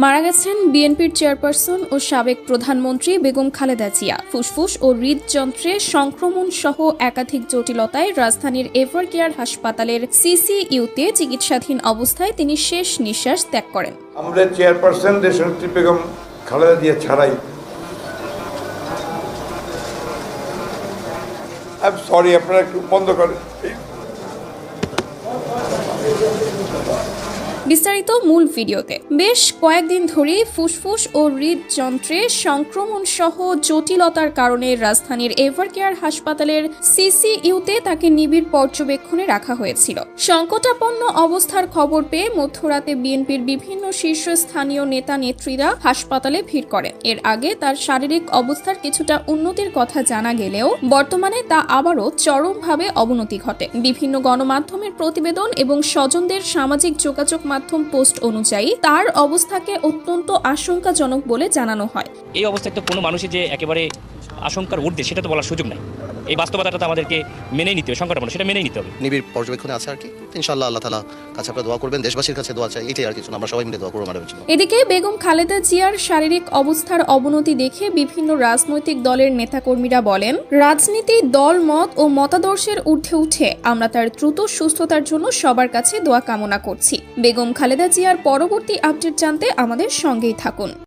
মারা গেছেন বিএনপির চেয়ারপারসন ও সাবেক প্রধানমন্ত্রী বেগম খালেদা জিয়া। ফুসফুস ও হৃদযন্ত্রে সংক্রমণ সহ একাধিক জটিলতায় রাজধানীর এভারকেয়ার হাসপাতালের সিসিইউতে চিকিৎসাধীন অবস্থায় তিনি শেষ নিঃশ্বাস ত্যাগ করেন। আমাদের চেয়ারপারসন দেশনেত্রী বেগম খালেদা জিয়া ছাড়াই সরি, আপনারা একটু বন্ধ করেন। বিস্তারিত মূল ভিডিওতে। বেশ কয়েকদিন ধরেই ফুসফুস ও হৃদযন্ত্রে সংক্রমণ সহ জটিলতার কারণে রাজধানীর এভারকেয়ার হাসপাতালের সিসিইউতে তাকে নিবিড় পর্যবেক্ষণে রাখা হয়েছিল। সংকটাপন্ন অবস্থার খবর পেয়ে মধ্যরাতে বিএনপির বিভিন্ন শীর্ষস্থানীয় নেতা নেত্রীরা হাসপাতালে ভিড় করেন। এর আগে তার শারীরিক অবস্থার কিছুটা উন্নতির কথা জানা গেলেও বর্তমানে তা আবারও চরমভাবে অবনতি ঘটে। বিভিন্ন গণমাধ্যমের প্রতিবেদন এবং স্বজনদের সামাজিক যোগাযোগ মাধ্যম পোস্ট অনুযায়ী তার অবস্থাকে অত্যন্ত আশঙ্কাজনক বলে জানানো হয়। এই অবস্থায় তো কোনো মানুষই যে একেবারে আশঙ্কার ঊর্ধ্বে সেটা তো বলার সুযোগ নাই। এই বাস্তবতাটা তো আমাদেরকে মেনেই নিতে হবে, সংকটাপন্ন সেটা মেনেই নিতে হবে। নিবিড় পর্যবেক্ষণে আছে আর কি। ইনশাআল্লাহ আল্লাহ তাআলা কাছে আপনারা দোয়া করবেন, দেশবাসীর কাছে দোয়া চাই, এটাই আর কিছু না। আমরা সবাই মিলে দোয়া করব ম্যাডামের জন্য। এদিকে বেগম খালেদা জিয়ার শারীরিক অবস্থার অবনতি দেখে বিভিন্ন রাজনৈতিক দলের নেতাকর্মীরা বলেন, রাজনীতি দল মত ও মতাদর্শের ঊর্ধ্বে উঠে আমরা তার দ্রুত সুস্থতার জন্য সবার কাছে দোয়া কামনা করছি। বেগম খালেদা জিয়ার পরবর্তী আপডেট জানতে আমাদের সঙ্গেই থাকুন।